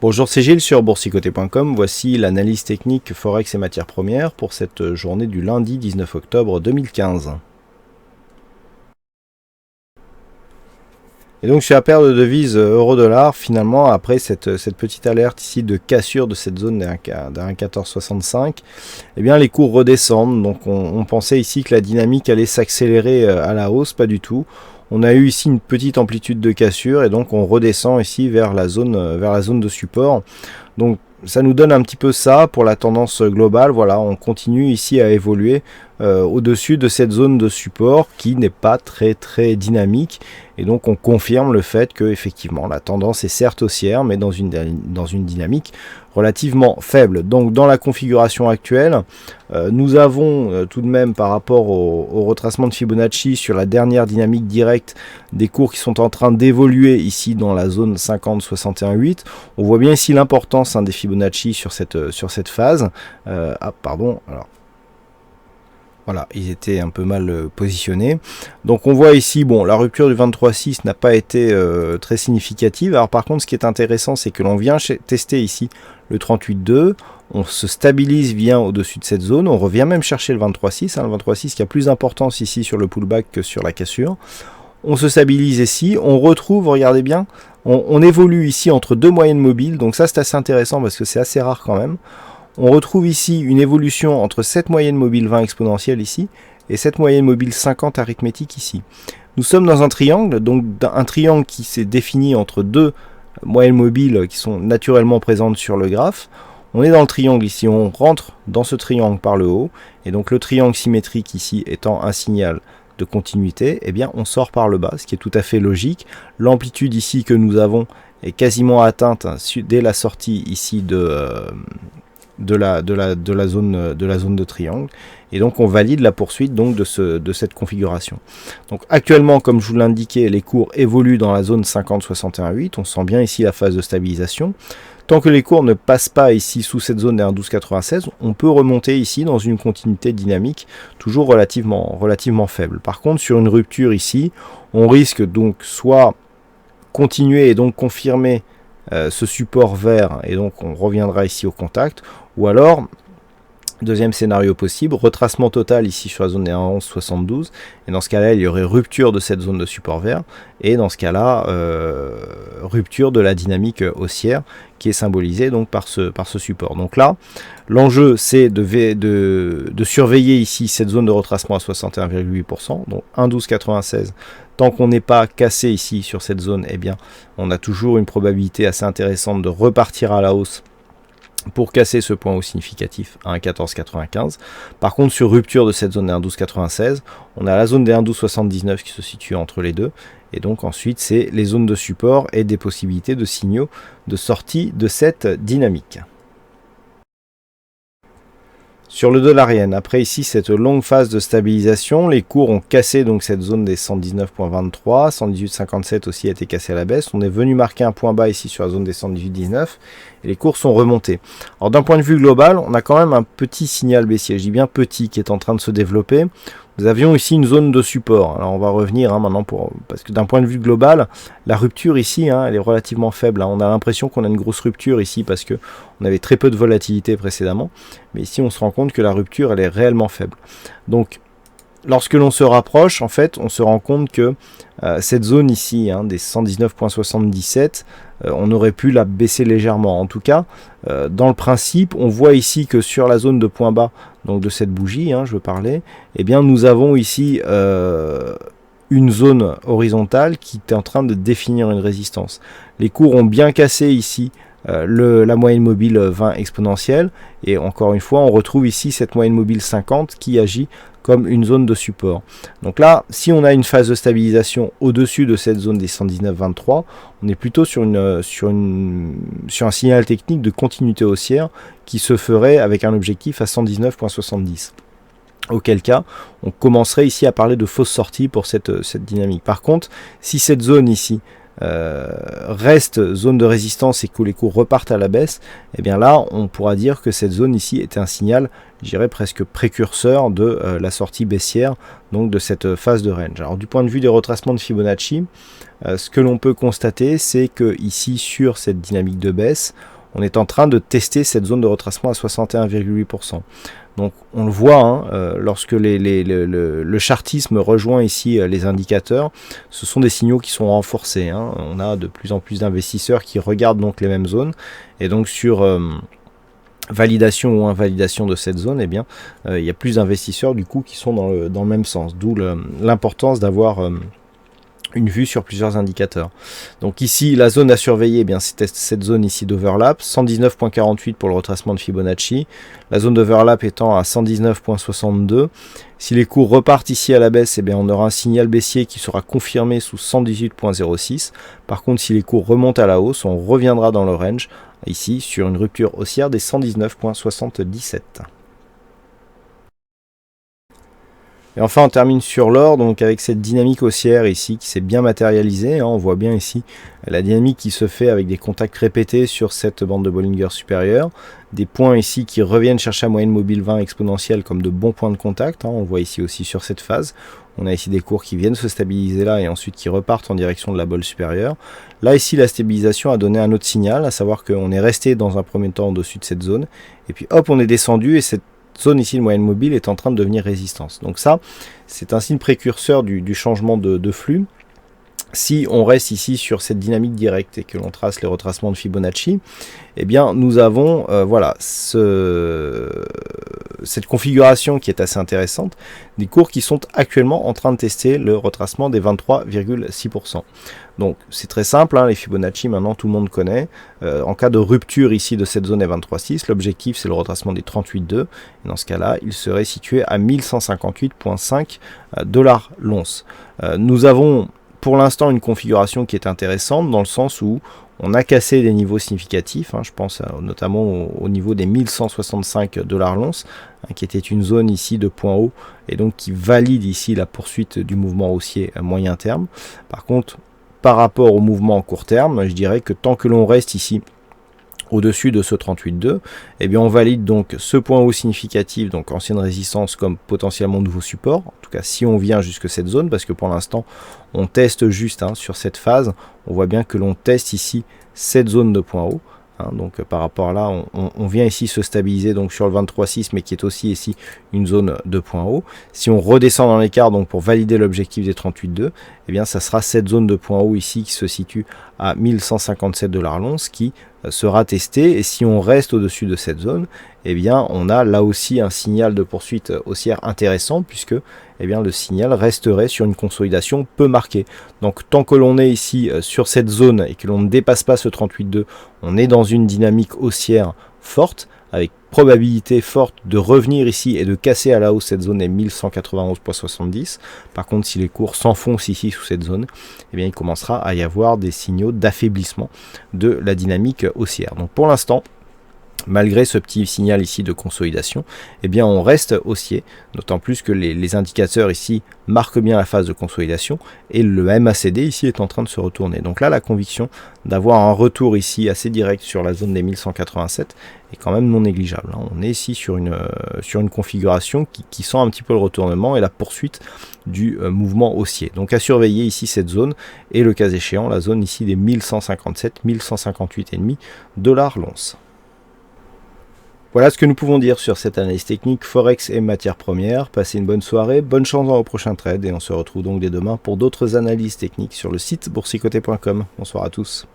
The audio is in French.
Bonjour, c'est Gilles sur boursicoté.com. Voici l'analyse technique Forex et matières premières pour cette journée du lundi 19 octobre 2015. Et donc sur la paire de devises euro-dollar, finalement, après cette petite alerte ici de cassure de cette zone d'un 1,1465, eh bien les cours redescendent. Donc on pensait ici que la dynamique allait s'accélérer à la hausse, pas du tout. On a eu ici une petite amplitude de cassure et donc on redescend ici vers la zone de support. Donc ça nous donne un petit peu ça pour la tendance globale. Voilà, on continue ici à évoluer au-dessus de cette zone de support qui n'est pas très dynamique. Et donc on confirme le fait que effectivement la tendance est certes haussière, mais dans une dynamique relativement faible. Donc dans la configuration actuelle, nous avons tout de même par rapport au retracement de Fibonacci sur la dernière dynamique directe des cours qui sont en train d'évoluer ici dans la zone 50-61-8. On voit bien ici l'importance des Fibonacci sur cette phase. Voilà, ils étaient un peu mal positionnés. Donc on voit ici, bon, la rupture du 23,6 n'a pas été très significative. Alors par contre, ce qui est intéressant, c'est que l'on vient tester ici le 38,2. On se stabilise bien au-dessus de cette zone. On revient même chercher le 23,6. Le 23,6 qui a plus d'importance ici sur le pullback que sur la cassure. On se stabilise ici. On retrouve, regardez bien, on évolue ici entre deux moyennes mobiles. Donc ça, c'est assez intéressant parce que c'est assez rare quand même. On retrouve ici une évolution entre cette moyenne mobile 20 exponentielle ici et cette moyenne mobile 50 arithmétique ici. Nous sommes dans un triangle, donc un triangle qui s'est défini entre deux moyennes mobiles qui sont naturellement présentes sur le graphe. On est dans le triangle ici, on rentre dans ce triangle par le haut, et donc le triangle symétrique ici étant un signal de continuité, eh bien on sort par le bas, ce qui est tout à fait logique. L'amplitude ici que nous avons est quasiment atteinte dès la sortie ici de la zone de triangle, et donc on valide la poursuite donc de cette configuration. Donc actuellement, comme je vous l'indiquais, les cours évoluent dans la zone 50-61-8. On sent bien ici la phase de stabilisation. Tant que les cours ne passent pas ici sous cette zone des 1,1296, on peut remonter ici dans une continuité dynamique toujours relativement faible. Par contre, sur une rupture ici, on risque donc soit continuer et donc confirmer ce support vert, et donc on reviendra ici au contact, ou alors deuxième scénario possible, retracement total ici sur la zone des 1,1172, et dans ce cas-là il y aurait rupture de cette zone de support vert, et dans ce cas-là rupture de la dynamique haussière qui est symbolisée donc par ce support. Donc là l'enjeu c'est de surveiller ici cette zone de retracement à 61,8%, donc 1,1296. Tant qu'on n'est pas cassé ici sur cette zone, eh bien on a toujours une probabilité assez intéressante de repartir à la hausse pour casser ce point haut significatif à 1,1495. Par contre, sur rupture de cette zone des 1,1296, on a la zone des 1,1279 qui se situe entre les deux. Et donc ensuite, c'est les zones de support et des possibilités de signaux de sortie de cette dynamique. Sur le dollar yen, après ici cette longue phase de stabilisation, les cours ont cassé donc cette zone des 119,23, 118,57 aussi a été cassé à la baisse. On est venu marquer un point bas ici sur la zone des 118,19 et les cours sont remontés. Alors d'un point de vue global, on a quand même un petit signal baissier, je dis bien petit, qui est en train de se développer. Nous avions ici une zone de support. Alors on va revenir maintenant parce que d'un point de vue global, la rupture ici, elle est relativement faible. On a l'impression qu'on a une grosse rupture ici parce que on avait très peu de volatilité précédemment. Mais ici, on se rend compte que la rupture, elle est réellement faible. Donc, lorsque l'on se rapproche, en fait, on se rend compte que cette zone ici, des 119,77, on aurait pu la baisser légèrement. En tout cas, dans le principe, on voit ici que sur la zone de point bas, donc de cette bougie, je veux parler, eh bien, nous avons ici une zone horizontale qui est en train de définir une résistance. Les cours ont bien cassé ici la moyenne mobile 20 exponentielle, et encore une fois on retrouve ici cette moyenne mobile 50 qui agit comme une zone de support. Donc là, si on a une phase de stabilisation au-dessus de cette zone des 119,23, on est plutôt sur un signal technique de continuité haussière qui se ferait avec un objectif à 119,70. Auquel cas, on commencerait ici à parler de fausse sortie pour cette dynamique. Par contre, si cette zone ici reste zone de résistance et que les cours repartent à la baisse, et bien là on pourra dire que cette zone ici était un signal, je dirais presque précurseur de la sortie baissière, donc de cette phase de range. Alors du point de vue des retracements de Fibonacci, ce que l'on peut constater, c'est que ici sur cette dynamique de baisse, on est en train de tester cette zone de retracement à 61,8%. Donc on le voit, hein, lorsque le chartisme rejoint ici les indicateurs, ce sont des signaux qui sont renforcés, hein. On a de plus en plus d'investisseurs qui regardent donc les mêmes zones, et donc sur validation ou invalidation de cette zone, eh bien, il y a plus d'investisseurs du coup qui sont dans le même sens, d'où l'importance d'avoir une vue sur plusieurs indicateurs. Donc ici, la zone à surveiller, eh bien c'était cette zone ici d'overlap, 119.48 pour le retracement de Fibonacci, la zone d'overlap étant à 119.62. Si les cours repartent ici à la baisse, eh bien on aura un signal baissier qui sera confirmé sous 118.06. Par contre, si les cours remontent à la hausse, on reviendra dans le range, ici sur une rupture haussière des 119.77. Et enfin on termine sur l'or, donc avec cette dynamique haussière ici qui s'est bien matérialisée, hein, on voit bien ici la dynamique qui se fait avec des contacts répétés sur cette bande de Bollinger supérieure, des points ici qui reviennent chercher la moyenne mobile 20 exponentielle comme de bons points de contact, hein, on voit ici aussi sur cette phase, on a ici des cours qui viennent se stabiliser là et ensuite qui repartent en direction de la bolle supérieure. Là ici la stabilisation a donné un autre signal, à savoir qu'on est resté dans un premier temps au-dessus de cette zone, et puis hop on est descendu et cette zone ici de moyenne mobile est en train de devenir résistance. Donc ça, c'est un signe précurseur du changement de flux. Si on reste ici sur cette dynamique directe et que l'on trace les retracements de Fibonacci, eh bien nous avons voilà cette configuration qui est assez intéressante, des cours qui sont actuellement en train de tester le retracement des 23,6%. Donc c'est très simple, hein, les Fibonacci maintenant tout le monde connaît. En cas de rupture ici de cette zone des 23,6, l'objectif c'est le retracement des 38,2. Et dans ce cas-là, il serait situé à 1158,5 $ l'once. Nous avons pour l'instant une configuration qui est intéressante dans le sens où on a cassé des niveaux significatifs, hein, je pense notamment au niveau des 1165 $ l'once, hein, qui était une zone ici de point haut et donc qui valide ici la poursuite du mouvement haussier à moyen terme. Par contre, par rapport au mouvement en court terme, je dirais que tant que l'on reste ici au-dessus de ce 38,2, eh bien on valide donc ce point haut significatif, donc ancienne résistance, comme potentiellement nouveau support, en tout cas si on vient jusque cette zone, parce que pour l'instant on teste juste, hein, sur cette phase, on voit bien que l'on teste ici cette zone de point haut, hein, donc par rapport à là, on vient ici se stabiliser donc sur le 23,6, mais qui est aussi ici une zone de point haut. Si on redescend dans l'écart donc pour valider l'objectif des 38,2, eh bien ça sera cette zone de point haut ici qui se situe à 1157 $ l'once qui sera testé, et si on reste au-dessus de cette zone, eh bien on a là aussi un signal de poursuite haussière intéressant, puisque eh bien le signal resterait sur une consolidation peu marquée. Donc tant que l'on est ici sur cette zone et que l'on ne dépasse pas ce 38,2, on est dans une dynamique haussière forte, avec probabilité forte de revenir ici et de casser à la hausse cette zone des 1191,70. Par contre, si les cours s'enfoncent ici sous cette zone, eh bien il commencera à y avoir des signaux d'affaiblissement de la dynamique haussière. Donc pour l'instant, malgré ce petit signal ici de consolidation, eh bien on reste haussier, d'autant plus que les indicateurs ici marquent bien la phase de consolidation et le MACD ici est en train de se retourner. Donc là, la conviction d'avoir un retour ici assez direct sur la zone des 1187 est quand même non négligeable, hein. On est ici sur une configuration qui sent un petit peu le retournement et la poursuite du mouvement haussier. Donc à surveiller ici cette zone et le cas échéant la zone ici des 1157, 1158,5 $ l'once. Voilà ce que nous pouvons dire sur cette analyse technique Forex et matières premières. Passez une bonne soirée, bonne chance dans vos prochains trades et on se retrouve donc dès demain pour d'autres analyses techniques sur le site boursicoté.com. Bonsoir à tous.